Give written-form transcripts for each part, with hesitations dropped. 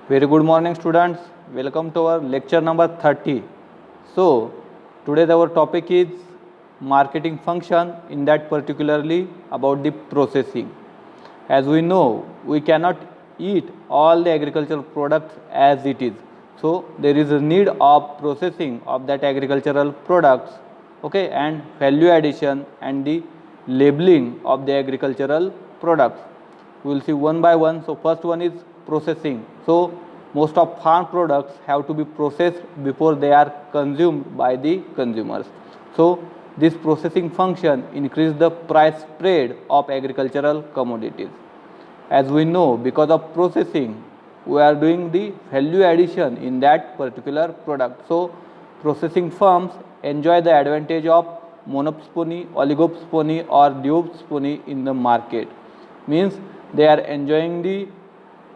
Very good morning, students. Welcome to our lecture number 30. So, today our topic is marketing function, in that particularly about the processing. As we know, we cannot eat all the agricultural products as it is. So, there is a need of processing of that agricultural products, okay, and value addition and the labeling of the agricultural products. We will see one by one. So, first one is processing. So, most of farm products have to be processed before they are consumed by the consumers. So, this processing function increase the price spread of agricultural commodities. As we know, because of processing, we are doing the value addition in that particular product. So, processing firms enjoy the advantage of monopoly, oligopoly or duopoly in the market. Means they are enjoying the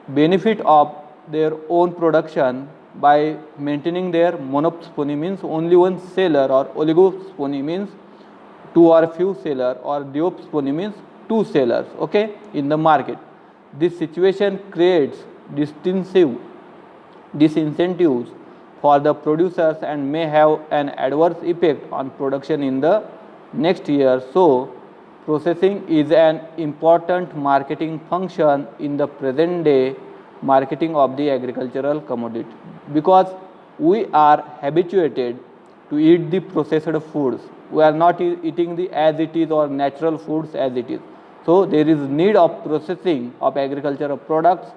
benefit of their own production by maintaining their monopoly, means only one seller, or oligopoly means two or few seller, or duopoly means two sellers, okay, in the market. This situation creates disincentives for the producers and may have an adverse effect on production in the next year. So, processing is an important marketing function in the present day marketing of the agricultural commodity, because we are habituated to eat the processed foods. We are not eating the as it is or natural foods as it is. So, there is need of processing of agricultural products.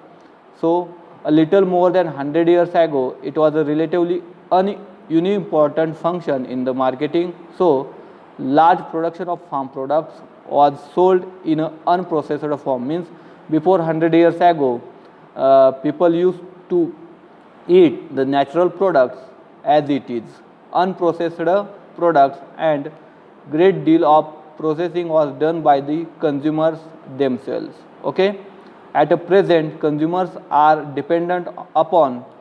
So, a little more than 100 years ago, it was a relatively unimportant function in the marketing. So, large production of farm products was sold in an unprocessed form. Means before 100 years ago, people used to eat the natural products as it is, unprocessed products, and great deal of processing was done by the consumers themselves, okay. At a present, consumers are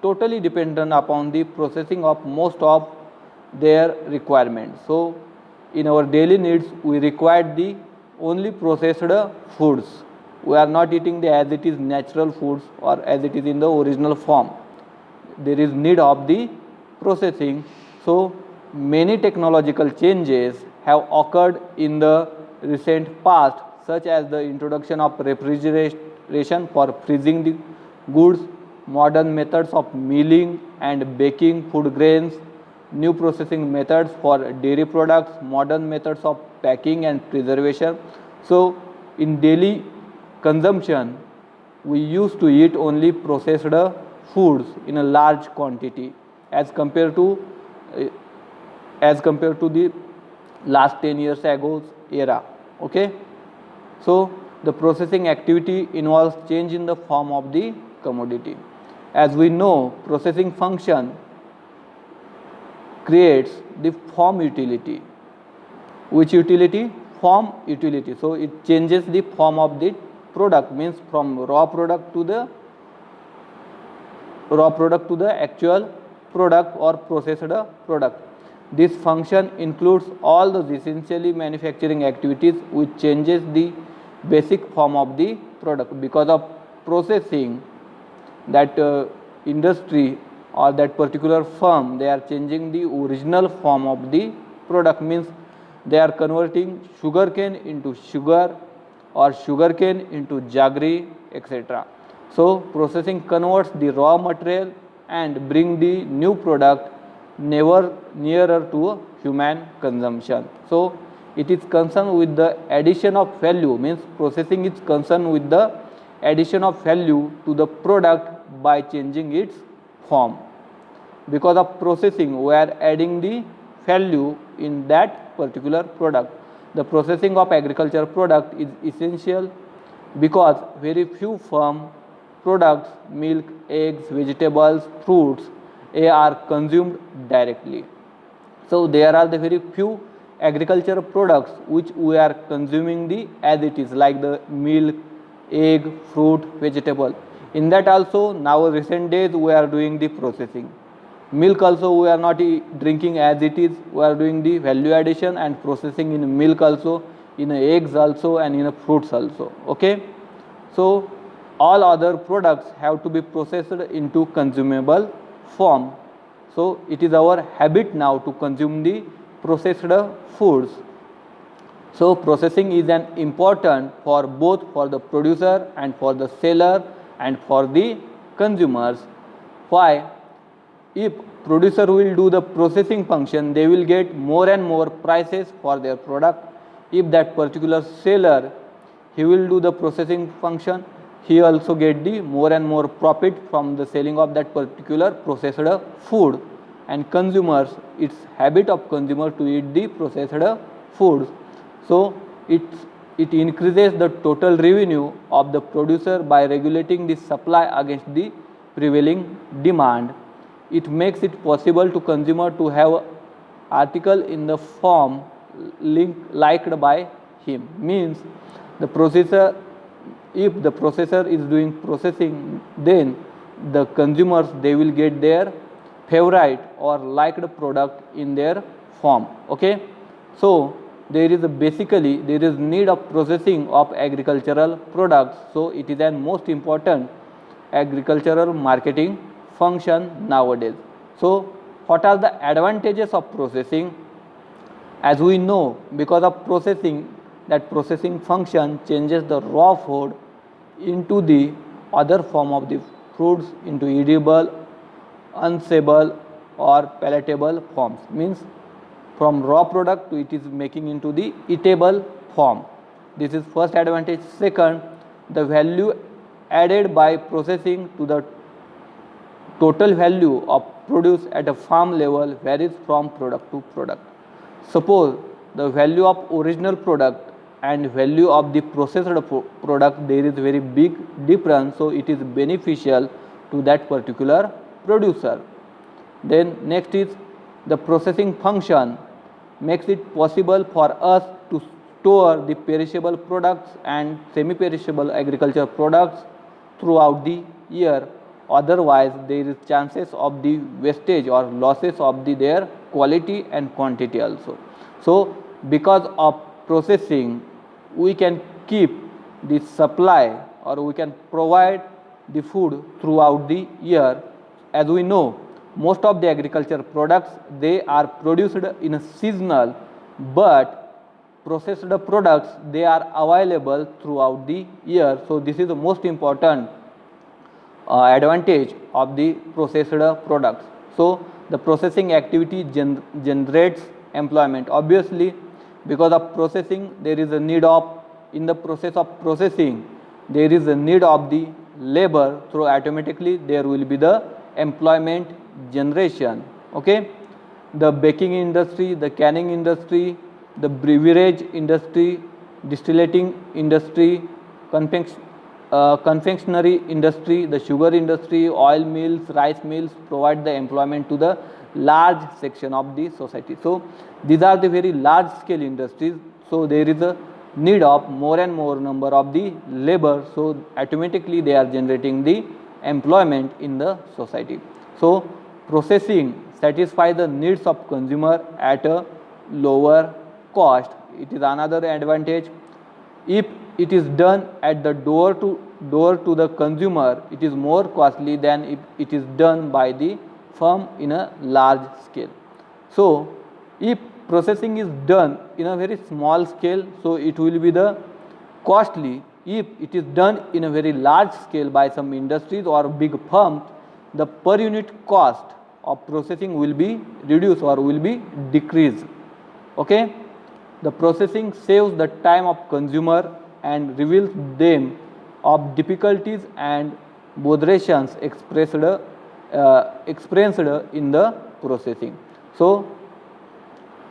totally dependent upon the processing of most of their requirements. So, in our daily needs, we require the only processed foods. We are not eating the as it is natural foods or as it is in the original form. There is need of the processing. So, many technological changes have occurred in the recent past, such as the introduction of refrigeration for freezing the goods, modern methods of milling and baking food grains, new processing methods for dairy products, modern methods of packing and preservation. So, in daily consumption, we used to eat only processed foods in a large quantity as compared to the last 10 years ago era, okay. So, the processing activity involves change in the form of the commodity. As we know, processing function creates the form utility. Which utility? Form utility. So, it changes the form of the product, means from raw product to the actual product or processed product. This function includes all the essentially manufacturing activities which changes the basic form of the product. Because of processing, that industry or that particular firm, they are changing the original form of the product, means they are converting sugarcane into sugar or sugarcane into jaggery, etc. So, processing converts the raw material and bring the new product never nearer to human consumption. So, it is concerned with the addition of value, means processing is concerned with the addition of value to the product by changing its form. Because of processing, we are adding the value in that particular product. The processing of agricultural product is essential because very few farm products, milk, eggs, vegetables, fruits, are consumed directly. So, there are the very few agricultural products which we are consuming the as it is, like the milk, egg, fruit, vegetable. In that also, now recent days we are doing the processing. Milk also we are not drinking as it is, we are doing the value addition and processing in milk also, in eggs also, and in fruits also, okay. So, all other products have to be processed into consumable form. So it is our habit now to consume the processed foods. So processing is an important for both for the producer and for the seller and for the consumers. Why? If producer will do the processing function, they will get more and more prices for their product. If that particular seller, he will do the processing function, he also get the more and more profit from the selling of that particular processed food. And consumers, it's habit of consumer to eat the processed foods. So it increases the total revenue of the producer by regulating the supply against the prevailing demand. It makes it possible to consumer to have article in the form liked by him. Means the processor, if the processor is doing processing, then the consumers, they will get their favorite or liked product in their form. Okay, so there is basically there is need of processing of agricultural products. So it is an most important agricultural marketing function nowadays. So what are the advantages of processing? As we know, because of processing, that processing function changes the raw food into the other form of the fruits into edible, unsable or palatable forms. Means from raw product to it is making into the eatable form. This is first advantage. Second, the value added by processing to the total value of produce at a farm level varies from product to product. Suppose the value of original product and value of the processed product, there is very big difference, so it is beneficial to that particular producer. Then next is the processing function makes it possible for us to store the perishable products and semi-perishable agricultural products throughout the year. Otherwise, there is chances of the wastage or losses of their quality and quantity also. So because of processing, we can keep the supply or we can provide the food throughout the year. As we know, most of the agriculture products, they are produced in a seasonal, but processed products, they are available throughout the year. So this is the most important advantage of the processed products. So the processing activity generates employment. Obviously, because of processing, there is a need of, in the process of processing, there is a need of the labor, so automatically there will be the employment generation. Okay, the baking industry, the canning industry, the beverage industry, distillating industry, confectionery industry, the sugar industry, oil mills, rice mills provide the employment to the large section of the society. So these are the very large scale industries, so there is a need of more and more number of the labor, so automatically they are generating the employment in the society. So processing satisfy the needs of consumer at a lower cost. It is another advantage. If it is done at the door to the consumer, it is more costly than if it is done by the firm in a large scale. So if processing is done in a very small scale, so it will be the costly. If it is done in a very large scale by some industries or big firms, the per unit cost of processing will be reduced or will be decreased. Okay, the processing saves the time of consumer and reveals them of difficulties and botherations expressed in the processing. So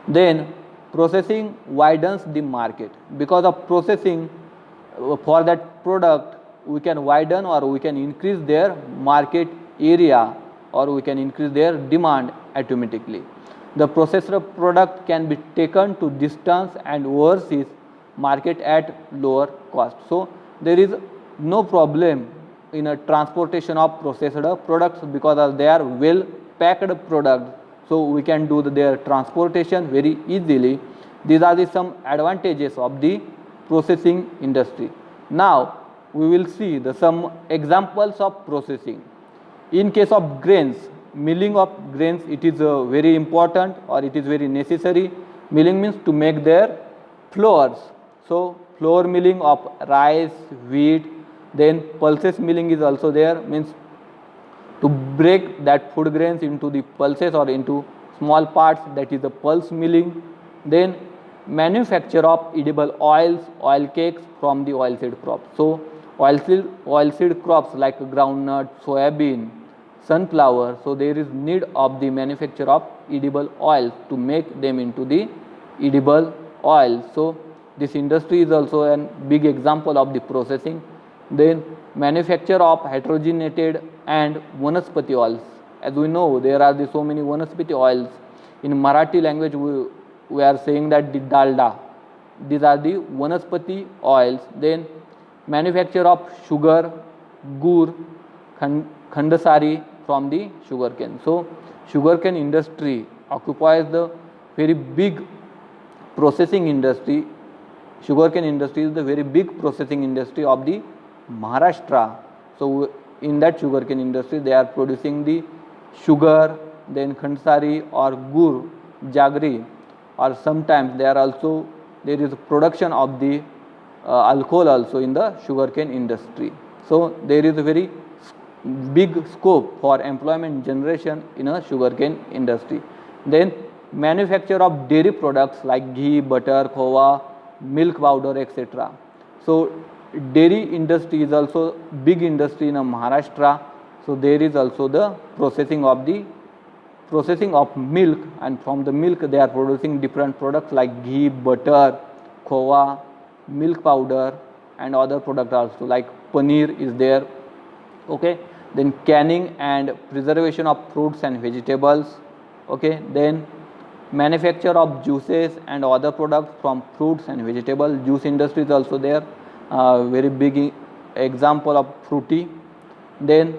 then processing widens the market. Because of processing, for that product we can widen or we can increase their market area or we can increase their demand automatically. The processed product can be taken to distance and overseas market at lower cost. So there is no problem in a transportation of processed products because they are well packed products, so we can do their transportation very easily. These are some advantages of the processing industry. Now we will see the some examples of processing. In case of grains, milling of grains, it is very important or it is very necessary. Milling means to make their flours. So flour milling of rice, wheat, then pulses milling is also there, means to break that food grains into the pulses or into small parts, that is the pulse milling. Then manufacture of edible oils, oil cakes from the oilseed crops. So oilseed crops like groundnut, soybean, sunflower, so there is need of the manufacture of edible oils to make them into the edible oil. So this industry is also a big example of the processing. Then manufacture of hydrogenated and vanaspati oils. As we know, there are so many vanaspati oils. In Marathi language, we are saying that the dalda. These are the vanaspati oils. Then manufacture of sugar, gur, khandasari from the sugarcane. So sugarcane industry occupies the very big processing industry. Sugarcane industry is the very big processing industry of the Maharashtra. So in that sugarcane industry, they are producing the sugar, then khandasari or gur, jaggery, or sometimes there is production of the alcohol also in the sugarcane industry. So there is a very big scope for employment generation in a sugarcane industry. Then manufacture of dairy products like ghee, butter, khova, milk powder, etc. So dairy industry is also big industry in Maharashtra. So there is also the processing of milk, and from the milk they are producing different products like ghee, butter, khova, milk powder, and other products also like paneer is there. Okay, then canning and preservation of fruits and vegetables. Okay, then manufacture of juices and other products from fruits and vegetables. Juice industry is also there, very big example of fruity. Then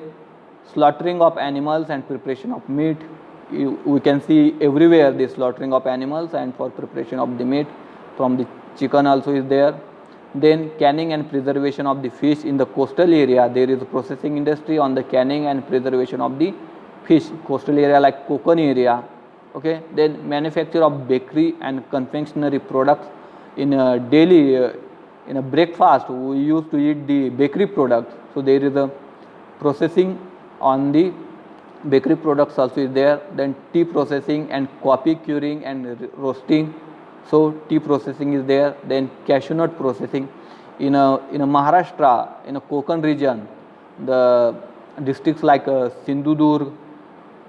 slaughtering of animals and preparation of meat. We can see everywhere the slaughtering of animals and for preparation of the meat. From the chicken also is there. Then canning and preservation of the fish in the coastal area. There is a processing industry on the canning and preservation of the fish, coastal area like Konkan area. Okay, then manufacture of bakery and confectionery products. In a daily in a breakfast we used to eat the bakery products, so there is a processing on the bakery products also is there. Then tea processing and coffee curing and roasting, so tea processing is there. Then cashew nut processing in a Maharashtra, in a Konkan region, the districts like Sindhudurg,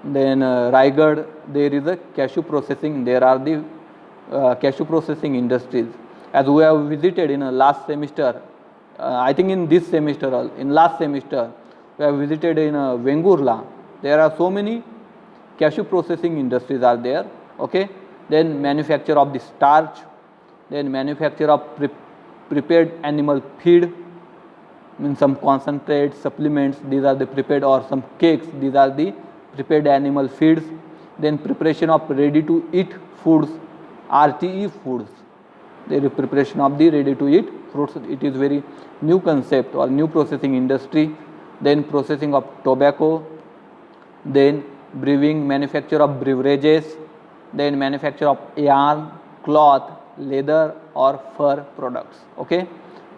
then Raigad, there is a cashew processing. There are the cashew processing industries. As we have visited in last semester, I think in this semester, in last semester, we have visited in Vengurla. There are so many cashew processing industries are there. Okay, then manufacture of the starch, then manufacture of prepared animal feed, means some concentrates, supplements, these are the prepared, or some cakes, these are the prepared animal feeds. Then preparation of ready to eat foods, RTE foods. There is preparation of the ready to eat fruits. It is very new concept or new processing industry. Then processing of tobacco, then brewing, manufacture of beverages, then manufacture of yarn, cloth, leather or fur products. Okay,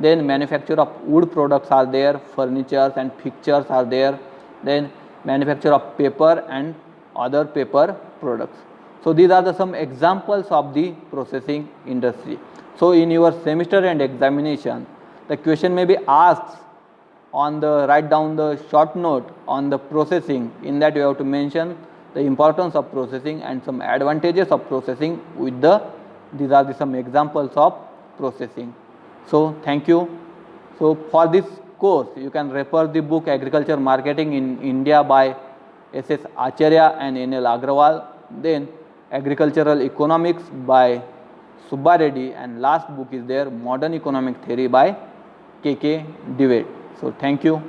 then manufacture of wood products are there, furnitures and fixtures are there. Then manufacture of paper and other paper products. So these are some examples of the processing industry. So in your semester and examination, the question may be asked on the write down the short note on the processing. In that you have to mention the importance of processing and some advantages of processing with these are some examples of processing. So thank you. So for this course you can refer the book Agriculture Marketing in India by S.S. Acharya and N.L. Agrawal, then Agricultural Economics by Subba Reddy, and last book is there Modern Economic Theory by K.K. Dewitt. So thank you.